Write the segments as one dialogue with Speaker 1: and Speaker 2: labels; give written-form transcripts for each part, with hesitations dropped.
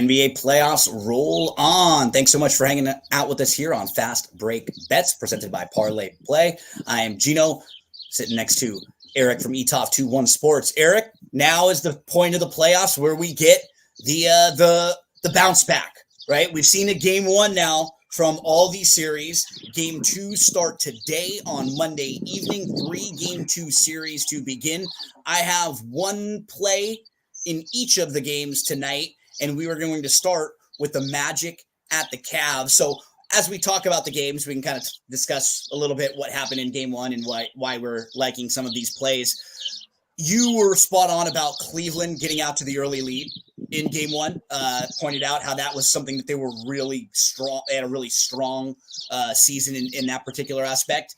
Speaker 1: NBA playoffs roll on. Thanks so much for hanging out with us here on Fast Break Bets, presented by Parlay Play. I am Gino, sitting next to Erik from ETOF21 Sports. Erik, now is the point of the playoffs where we get the bounce back, right? We've seen a game one now from all these series. Game two start today on Monday evening. 3 game 2 series to begin. I have one play in each of the games tonight, and we were going to start with the Magic at the Cavs. So as we talk about the games, we can kind of discuss a little bit what happened in game one and why we're liking some of these plays. You were spot on about Cleveland getting out to the early lead in game one. Pointed out how that was something that they were really strong. They had a really strong season in that particular aspect.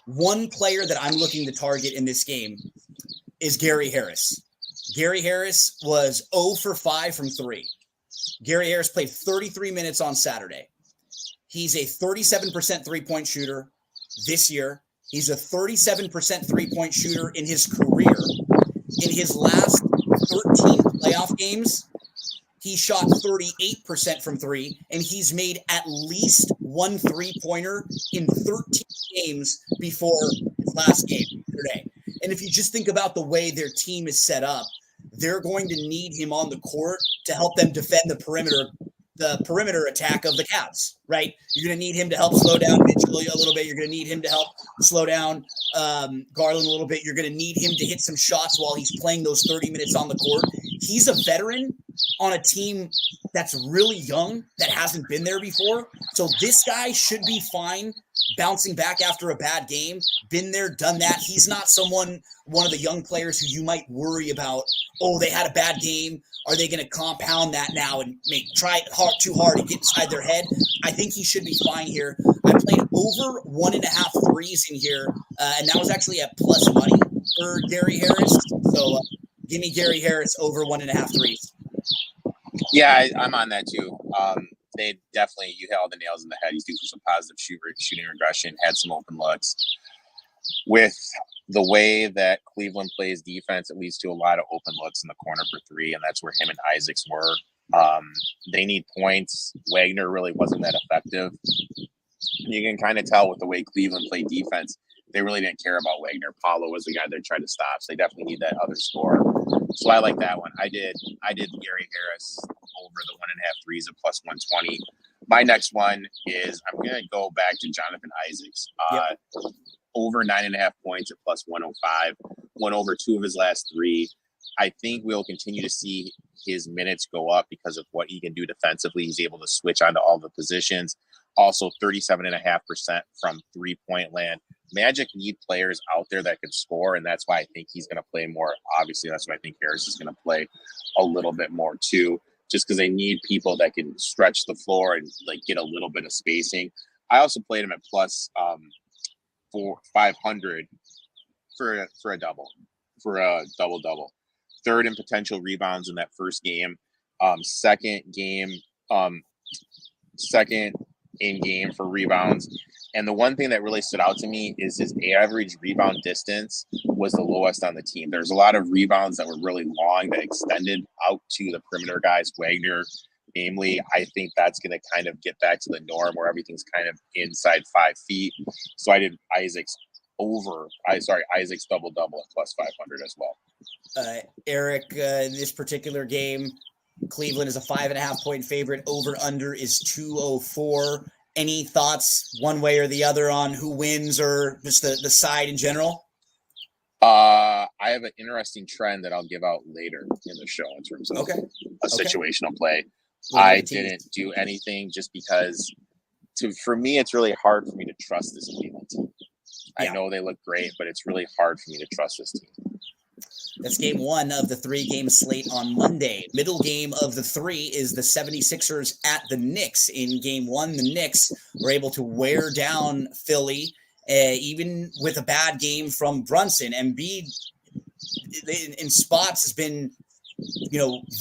Speaker 1: One player that I'm looking to target in this game is Gary Harris. Gary Harris was 0 for 5 from 3. Gary Harris played 33 minutes on Saturday. He's a 37% three-point shooter this year. He's a 37% three-point shooter in his career. In his last 13 playoff games, he shot 38% from 3, and he's made at least one three-pointer in 13 games before his last game today. And if you just think about the way their team is set up, they're going to need him on the court to help them defend the perimeter attack of the Cavs, right? You're going to need him to help slow down Mitchell a little bit. You're going to need him to help slow down Garland a little bit. You're going to need him to hit some shots while he's playing those 30 minutes on the court. He's a veteran on a team that's really young, that hasn't been there before. So this guy should be fine bouncing back after a bad game. Been there, done that. He's not one of the young players who you might worry about, oh, they had a bad game. Are they going to compound that now and try it too hard to get inside their head? I think he should be fine here. I played over 1.5 threes in here, and that was actually at plus money for Gary Harris. So give me Gary Harris over 1.5 threes.
Speaker 2: Yeah, I'm on that too. They definitely, you hit all the nails in the head. He's due for some positive shooting regression, had some open looks. With the way that Cleveland plays defense, it leads to a lot of open looks in the corner for 3, and that's where him and Isaacs were. They need points. Wagner really wasn't that effective. You can kind of tell with the way Cleveland played defense, they really didn't care about Wagner. Paulo was the guy they tried to stop, so they definitely need that other score. So I like that one. I did Gary Harris over the 1.5 threes at plus 120. My next one is I'm going to go back to Jonathan Isaacs. Over 9.5 points at plus 105. Went over 2 of his last 3. I think we'll continue to see his minutes go up because of what he can do defensively. He's able to switch onto all the positions. Also 37.5% from 3-point land. Magic need players out there that can score, and that's why I think he's going to play more. Obviously, that's why I think Harris is going to play a little bit more too, just because they need people that can stretch the floor and get a little bit of spacing. I also played him at plus 500 for a double. Third in potential rebounds in that first game. Second in game for rebounds. And the one thing that really stood out to me is his average rebound distance was the lowest on the team. There's a lot of rebounds that were really long that extended out to the perimeter guys, Wagner, namely. I think that's going to kind of get back to the norm where everything's kind of inside 5 feet. So I did Isaacs double-double at plus 500 as well.
Speaker 1: Erik, in this particular game, Cleveland is a 5.5-point favorite. Over-under is 204. Any thoughts one way or the other on who wins or just the side in general?
Speaker 2: I have an interesting trend that I'll give out later in the show in terms of a situational play. I didn't do anything just because for me, it's really hard for me to trust this Cleveland team. I know they look great, but it's really hard for me to trust this team.
Speaker 1: That's game 1 of the 3-game slate on Monday. Middle game of the 3 is the 76ers at the Knicks. In game 1, the Knicks were able to wear down Philly, even with a bad game from Brunson. Embiid in spots has been,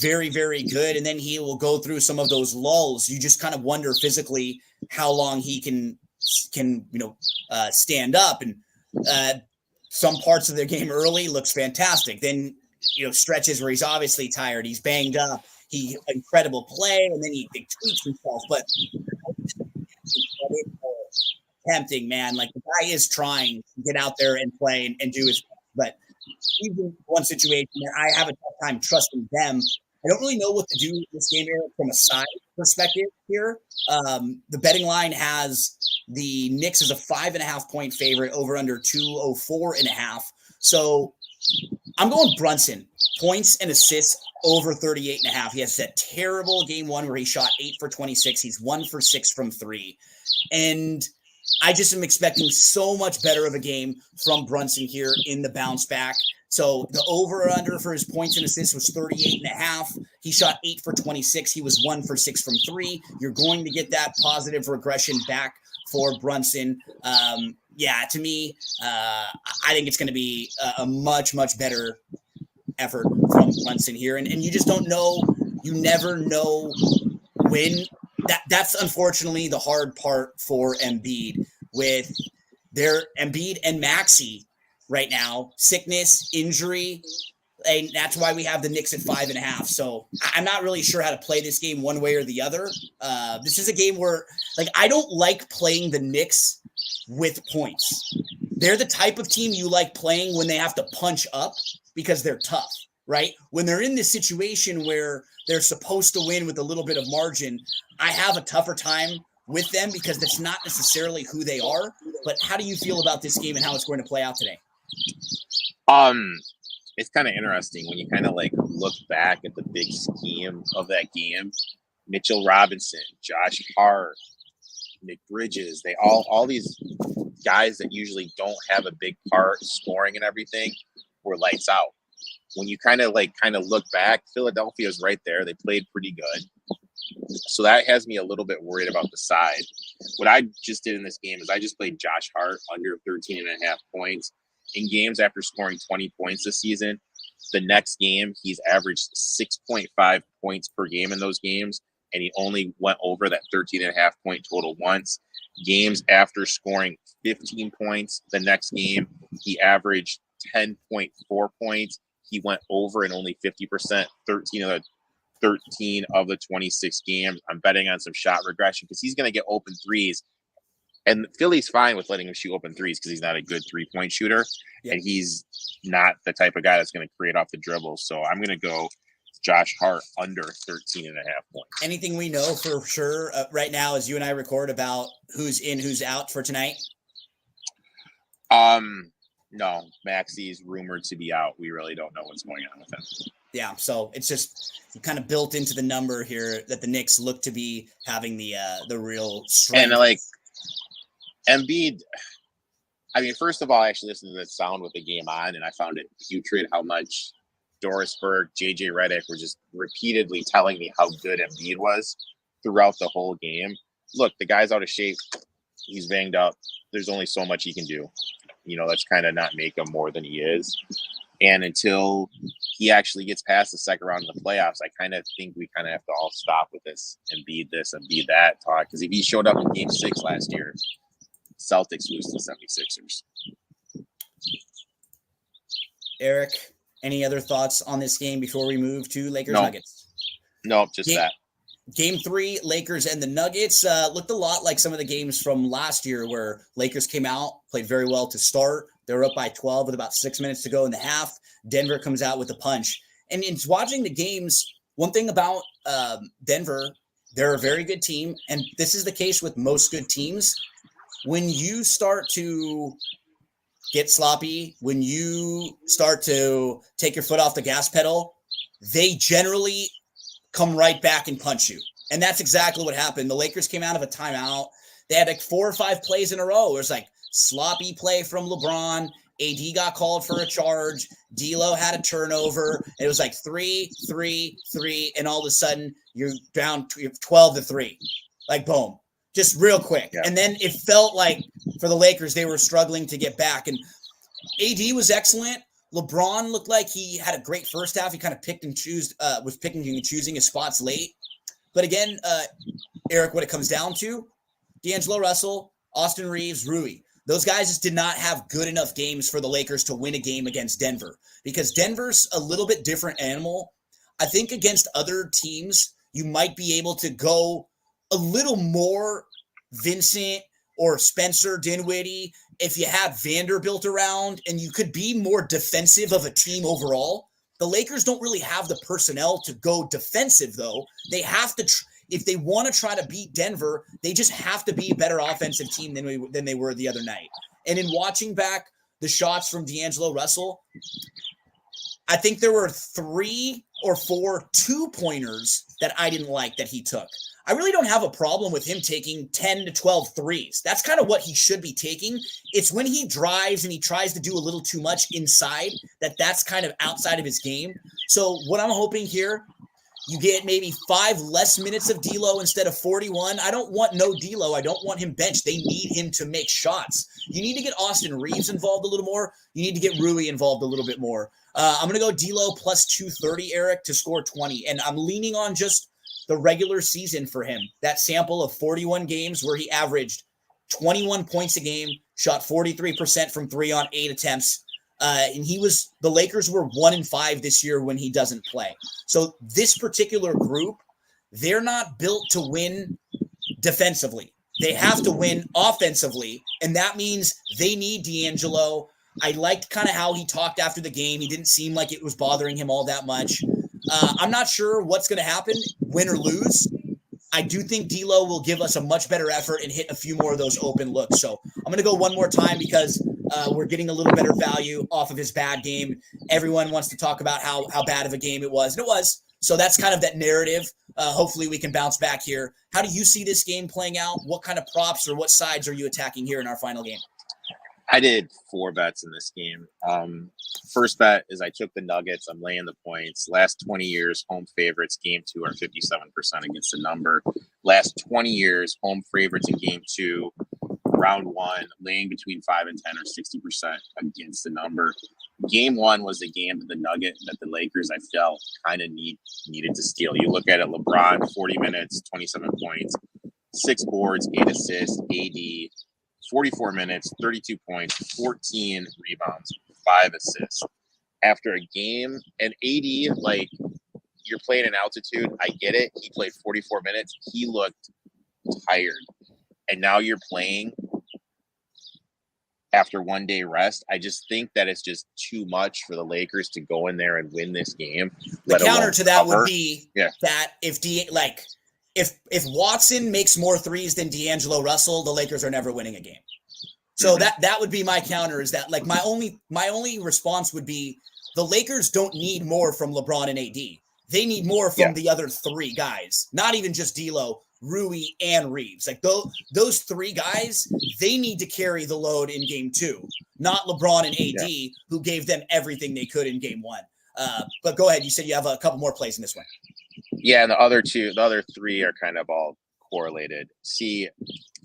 Speaker 1: very, very good. And then he will go through some of those lulls. You just kind of wonder physically how long he can stand up. And some parts of their game early looks fantastic. Then, stretches where he's obviously tired. He's banged up. he incredible play, and then he tweaks himself. But tempting, man. Like the guy is trying to get out there and play and do his best. But even one situation where I have a tough time trusting them. I don't really know what to do with this game here from a side perspective here. The betting line has the Knicks as a 5.5 point favorite over under 204.5. So I'm going Brunson points and assists over 38.5. He has that terrible game one where he shot 8 for 26. He's 1 for 6 from 3. And I just am expecting so much better of a game from Brunson here in the bounce back. So the over or under for his points and assists was 38.5. He shot 8 for 26. He was 1 for 6 from 3. You're going to get that positive regression back for Brunson. To me, I think it's going to be a much, much better effort from Brunson here. And you just don't know. You never know when. That's unfortunately the hard part for Embiid with their Embiid and Maxey right now. Sickness, injury, and that's why we have the Knicks at 5.5. So I'm not really sure how to play this game one way or the other. This is a game where, like, I don't like playing the Knicks with points. They're the type of team you like playing when they have to punch up because they're tough, right? When they're in this situation where they're supposed to win with a little bit of margin, I have a tougher time with them because that's not necessarily who they are. But how do you feel about this game and how it's going to play out today?
Speaker 2: It's kind of interesting when you kind of like look back at the big scheme of that game. Mitchell Robinson, Josh Hart, Nick Bridges, they all these guys that usually don't have a big part scoring and everything were lights out. When you kind of look back, Philadelphia's right there. They played pretty good. So that has me a little bit worried about the side. What I just did in this game is I just played Josh Hart under 13.5 points. In games after scoring 20 points this season, the next game, he's averaged 6.5 points per game in those games, and he only went over that 13.5 point total once. Games after scoring 15 points, the next game, he averaged 10.4 points. He went over in only 50%, 13 of the 26 games. I'm betting on some shot regression because he's going to get open threes. And Philly's fine with letting him shoot open threes because he's not a good 3-point shooter. Yep. And he's not the type of guy that's going to create off the dribble. So I'm going to go Josh Hart under 13.5 points.
Speaker 1: Anything we know for sure right now as you and I record about who's in, who's out for tonight?
Speaker 2: No, Maxey's rumored to be out. We really don't know what's going on with him.
Speaker 1: Yeah, so it's just kind of built into the number here that the Knicks look to be having the real strength.
Speaker 2: And like Embiid, I mean, first of all, I actually listened to the sound with the game on, and I found it putrid how much Doris Burke, JJ Redick were just repeatedly telling me how good Embiid was throughout the whole game. Look, the guy's out of shape. He's banged up. There's only so much he can do. You know, that's kind of not make him more than he is. And until he actually gets past the second round of the playoffs, I kind of think we kind of have to all stop with this Embiid that talk. Because if he showed up in Game 6 last year, Celtics lose to the 76ers.
Speaker 1: Erik, any other thoughts on this game before we move to Lakers Nuggets?
Speaker 2: No, just that.
Speaker 1: Game 3, Lakers and the Nuggets looked a lot like some of the games from last year where Lakers came out, played very well to start. They were up by 12 with about 6 minutes to go in the half. Denver comes out with a punch. And in watching the games, one thing about Denver, they're a very good team. And this is the case with most good teams. When you start to get sloppy, when you start to take your foot off the gas pedal, they generally come right back and punch you. And that's exactly what happened. The Lakers came out of a timeout. They had like 4 or 5 plays in a row. It was like sloppy play from LeBron. AD got called for a charge. D'Lo had a turnover. It was like 3, 3, 3. And all of a sudden you're down 12-3. Like boom, just real quick. Yeah. And then it felt like for the Lakers, they were struggling to get back. And AD was excellent. LeBron looked like he had a great first half. He kind of was picking and choosing his spots late. But again, Erik, what it comes down to, D'Angelo Russell, Austin Reeves, Rui. Those guys just did not have good enough games for the Lakers to win a game against Denver because Denver's a little bit different animal. I think against other teams, you might be able to go a little more Vincent or Spencer Dinwiddie if you have Vanderbilt around, and you could be more defensive of a team overall. The Lakers don't really have the personnel to go defensive, though. They have to, if they want to try to beat Denver, they just have to be a better offensive team than they were the other night. And in watching back the shots from D'Angelo Russell, I think there were 3 or 4 2-pointers that I didn't like that he took. I really don't have a problem with him taking 10 to 12 threes. That's kind of what he should be taking. It's when he drives and he tries to do a little too much inside that's kind of outside of his game. So what I'm hoping here, you get maybe 5 less minutes of D'Lo instead of 41. I don't want no D'Lo. I don't want him benched. They need him to make shots. You need to get Austin Reeves involved a little more. You need to get Rui involved a little bit more. I'm going to go D'Lo plus 230, Erik, to score 20. And I'm leaning on just the regular season for him. That sample of 41 games where he averaged 21 points a game, shot 43% from 3 on 8 attempts. And the Lakers were 1-5 this year when he doesn't play. So this particular group, they're not built to win defensively. They have to win offensively. And that means they need D'Angelo. I liked kind of how he talked after the game. He didn't seem like it was bothering him all that much. I'm not sure what's going to happen, win or lose. I do think D'Lo will give us a much better effort and hit a few more of those open looks. So I'm going to go one more time because we're getting a little better value off of his bad game. Everyone wants to talk about how bad of a game it was, and it was. So that's kind of that narrative. Hopefully we can bounce back here. How do you see this game playing out? What kind of props or what sides are you attacking here in our final game?
Speaker 2: I did 4 bets in this game. First bet is I took the Nuggets. I'm laying the points. Last 20 years, home favorites, game 2 are 57% against the number. Last 20 years, home favorites in game 2, round 1, laying between 5 and 10 or 60% against the number. Game 1 was a game that the Lakers, I felt, kind of needed to steal. You look at it, LeBron, 40 minutes, 27 points, 6 boards, 8 assists, AD, 44 minutes, 32 points, 14 rebounds, 5 assists. After a game, and AD, like, you're playing in altitude. I get it. He played 44 minutes. He looked tired. And now you're playing after 1 day rest. I just think that it's just too much for the Lakers to go in there and win this game.
Speaker 1: The counter to that would be that if Watson makes more threes than D'Angelo Russell, the Lakers are never winning a game. So that would be my counter, is that, like, my only response would be the Lakers don't need more from LeBron and AD. They need more from the other 3 guys, not even just D'Lo, Rui, and Reeves. Like those 3 guys, they need to carry the load in game 2, not LeBron and AD, who gave them everything they could in game 1. But go ahead. You said you have a couple more plays in this one.
Speaker 2: Yeah, and the other 3 are kind of all correlated. See,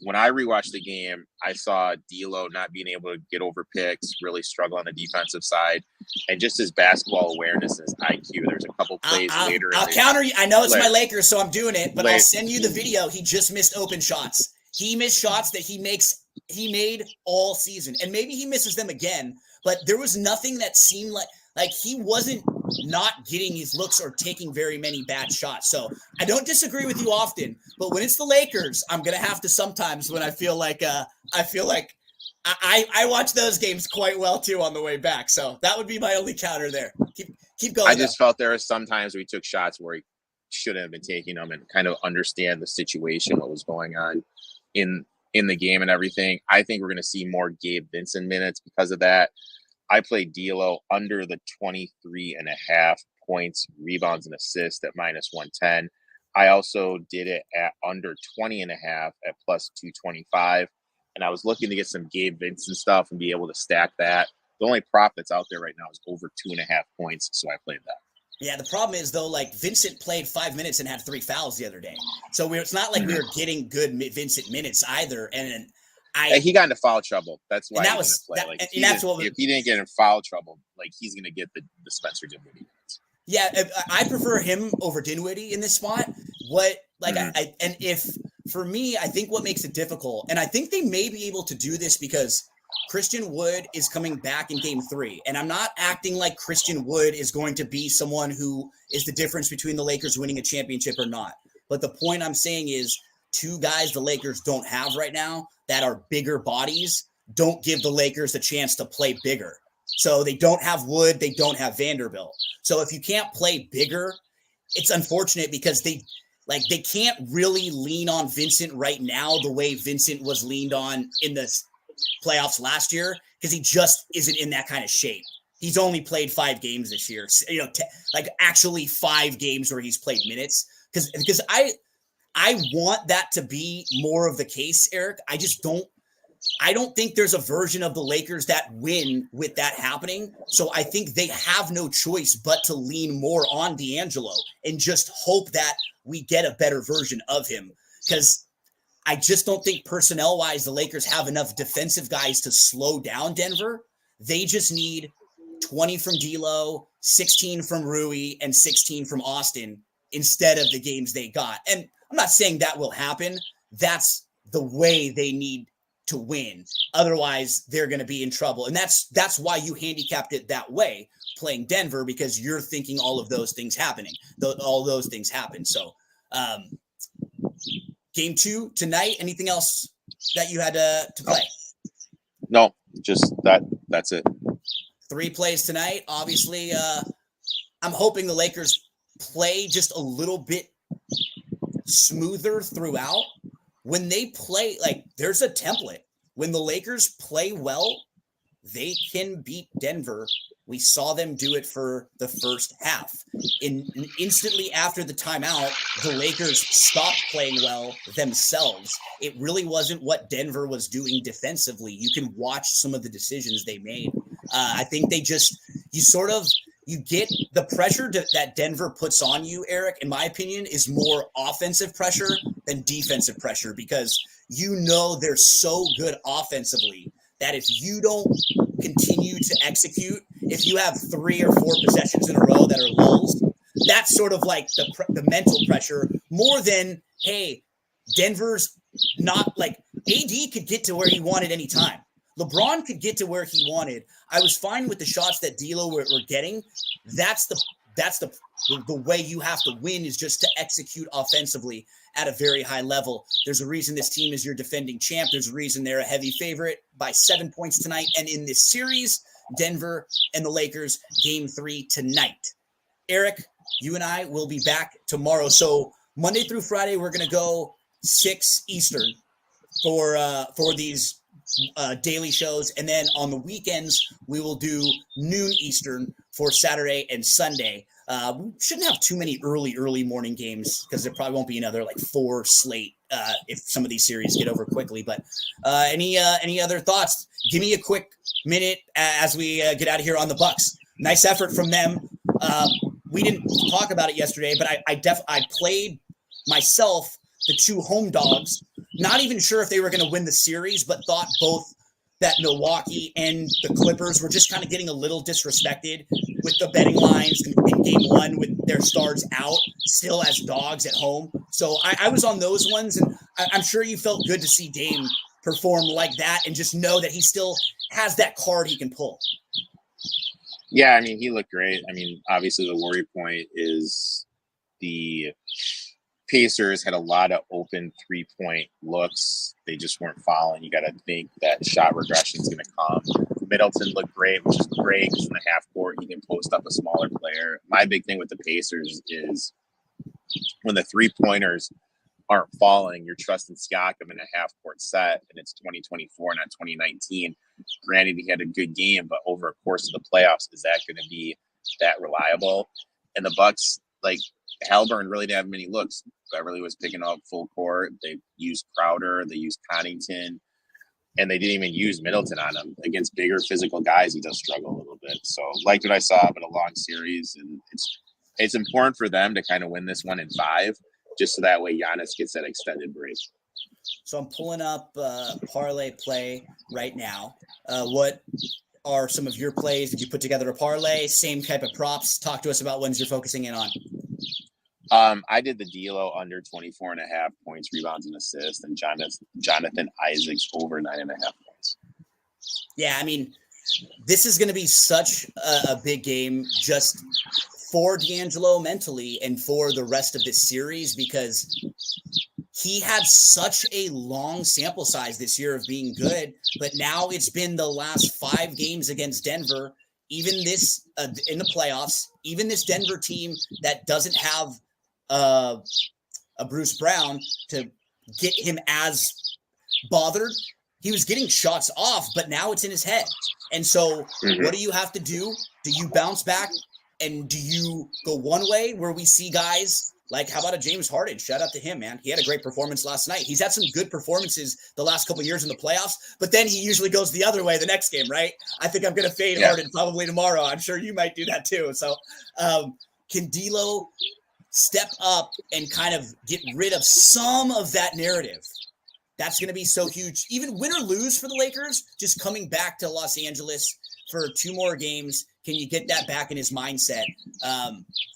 Speaker 2: when I rewatched the game, I saw D'Lo not being able to get over picks, really struggle on the defensive side, and just his basketball awareness and his IQ. There's a couple plays later.
Speaker 1: I'll counter you. I know it's my Lakers, so I'm doing it, but I'll send you the video. He just missed open shots. He missed shots that he made all season, and maybe he misses them again, but there was nothing that seemed like he wasn't not getting his looks or taking very many bad shots. So I don't disagree with you often, but when it's the Lakers, I'm going to have to sometimes, when I feel like I watch those games quite well too on the way back. So that would be my only counter there. Keep going.
Speaker 2: I just felt there were some times we took shots where he shouldn't have been taking them, and kind of understand the situation, what was going on in the game and everything. I think we're going to see more Gabe Vincent minutes because of that. I played D'Lo under the 23.5 points, rebounds, and assists at minus 110. I also did it at under 20.5 at plus 225. And I was looking to get some Gabe Vincent stuff and be able to stack that. The only prop that's out there right now is over 2.5 points. So I played that.
Speaker 1: Yeah, the problem is, though, like, Vincent played 5 minutes and had 3 fouls the other day. So it's not like we were getting good Vincent minutes either. And
Speaker 2: he got into foul trouble. That's why he didn't play.
Speaker 1: If
Speaker 2: he didn't get in foul trouble, like, he's going to get the Spencer Dinwiddie minutes.
Speaker 1: Yeah, I prefer him over Dinwiddie in this spot. For me, I think what makes it difficult, and I think they may be able to do this because Christian Wood is coming back in game 3. And I'm not acting like Christian Wood is going to be someone who is the difference between the Lakers winning a championship or not. But the point I'm saying is 2 guys the Lakers don't have right now that are bigger bodies don't give the Lakers the chance to play bigger. So they don't have Wood. They don't have Vanderbilt. So if you can't play bigger, it's unfortunate because they can't really lean on Vincent right now the way Vincent was leaned on in the playoffs last year because he just isn't in that kind of shape. He's only played 5 games this year, actually 5 games where he's played minutes. Because I want that to be more of the case, Erik. I don't think there's a version of the Lakers that win with that happening. So I think they have no choice but to lean more on D'Angelo and just hope that we get a better version of him. Because I just don't think personnel-wise the Lakers have enough defensive guys to slow down Denver. They just need 20 from D'Lo, 16 from Rui, and 16 from Austin instead of the games they got. And I'm not saying that will happen. That's the way they need to win. Otherwise, they're going to be in trouble. And that's why you handicapped it that way, playing Denver, because you're thinking all of those things happening. All those things happen. So game 2 tonight, anything else that you had to play?
Speaker 2: No, just that's it.
Speaker 1: 3 plays tonight. Obviously, I'm hoping the Lakers play just a little bit smoother throughout. When they play, there's a template. When the Lakers play well, they can beat Denver. We saw them do it for the first half. Instantly after the timeout, the Lakers stopped playing well themselves. It really wasn't what Denver was doing defensively. You can watch some of the decisions they made. I think you get the pressure that Denver puts on you, Erik, in my opinion, is more offensive pressure than defensive pressure because they're so good offensively that if you don't continue to execute, if you have 3 or 4 possessions in a row that are lulls, that's sort of like the mental pressure more than, hey, Denver's not AD could get to where he wanted anytime. LeBron could get to where he wanted. I was fine with the shots that D'Lo were getting. That's the way you have to win is just to execute offensively at a very high level. There's a reason this team is your defending champ. There's a reason they're a heavy favorite by 7 points tonight. And in this series, Denver and the Lakers, game 3 tonight. Erik, you and I will be back tomorrow. So Monday through Friday, we're going to go 6 Eastern for these daily shows. And then on the weekends, we will do noon Eastern for Saturday and Sunday. We shouldn't have too many early morning games because there probably won't be another 4 slate if some of these series get over quickly. But any other thoughts? Give me a quick minute as we get out of here on the Bucks. Nice effort from them. We didn't talk about it yesterday, but I played myself the 2 home dogs. Not even sure if they were going to win the series, but thought both that Milwaukee and the Clippers were just kind of getting a little disrespected with the betting lines in game 1 with their stars out, still as dogs at home. So I was on those ones, and I'm sure you felt good to see Dame perform like that and just know that he still has that card he can pull.
Speaker 2: Yeah, I mean, he looked great. I mean, obviously the worry point is the Pacers had a lot of open 3-point looks. They just weren't following. You got to think that shot regression is going to come. Middleton looked great, which is great because in the half court, he can post up a smaller player. My big thing with the Pacers is when the 3-pointers aren't falling, you're trusting Siakam in a half court set, and it's 2024, not 2019. Granted, he had a good game, but over a course of the playoffs, is that going to be that reliable? And the Bucks, Haliburton really didn't have many looks. Beverly was picking up full court. They used Crowder. They used Connington. And they didn't even use Middleton on him. Against bigger physical guys, he does struggle a little bit. So liked what I saw, but a long series. And it's important for them to kind of win this one in 5, just so that way Giannis gets that extended break.
Speaker 1: So I'm pulling up parlay play right now. What are some of your plays? Did you put together a parlay? Same type of props? Talk to us about ones you're focusing in on.
Speaker 2: I did the D'Lo under 24.5 points, rebounds, and assists, and Jonathan Isaac's over 9.5 points.
Speaker 1: Yeah, I mean, this is going to be such a big game just for D'Angelo mentally and for the rest of this series, because he had such a long sample size this year of being good, but now it's been the last 5 games against Denver, even this in the playoffs, even this Denver team that doesn't have a Bruce Brown to get him as bothered. He was getting shots off, but now it's in his head. And so what do you have to do? Do you bounce back and do you go one way where we see guys like, how about a James Harden? Shout out to him, man. He had a great performance last night. He's had some good performances the last couple of years in the playoffs, but then he usually goes the other way the next game, right? I think I'm going to fade Harden probably tomorrow. I'm sure you might do that too. So can D'Lo step up and kind of get rid of some of that narrative? That's going to be so huge. Even win or lose for the Lakers, just coming back to Los Angeles for 2 more games. Can you get that back in his mindset?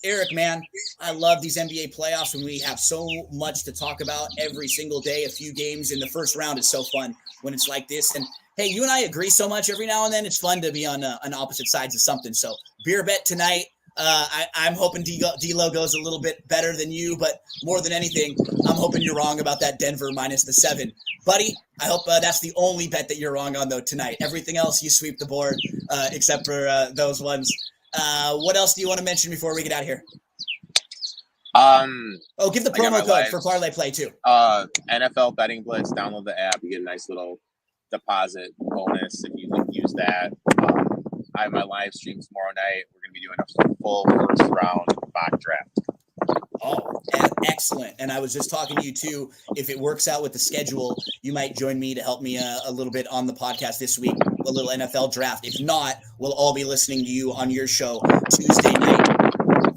Speaker 1: Erik, man, I love these NBA playoffs when we have so much to talk about every single day. A few games in the first round is so fun when it's like this. And hey, you and I agree so much every now and then. It's fun to be on opposite sides of something. So beer bet tonight. I'm hoping D'Lo goes a little bit better than you, but more than anything, I'm hoping you're wrong about that Denver minus the 7. Buddy, I hope that's the only bet that you're wrong on, though, tonight. Everything else, you sweep the board, except for those ones. What else do you want to mention before we get out of here? Give the promo code for Parlay Play, too.
Speaker 2: NFL Betting Blitz, download the app. You get a nice little deposit bonus if you use that. I have my live stream tomorrow night. We're going to be doing a full first round mock draft.
Speaker 1: Oh, excellent. And I was just talking to you too. If it works out with the schedule, you might join me to help me a little bit on the podcast this week, a little NFL draft. If not, we'll all be listening to you on your show Tuesday night.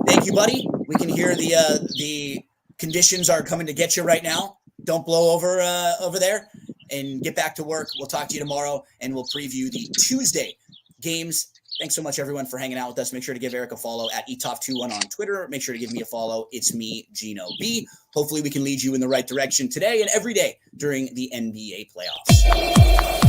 Speaker 1: Thank you, buddy. We can hear the conditions are coming to get you right now. Don't blow over there and get back to work. We'll talk to you tomorrow and we'll preview the Tuesday games. Thanks so much, everyone, for hanging out with us. Make sure to give Erik a follow at etoff21 on Twitter. Make sure to give me a follow. It's me, Gino B. Hopefully we can lead you in the right direction today and every day during the NBA playoffs.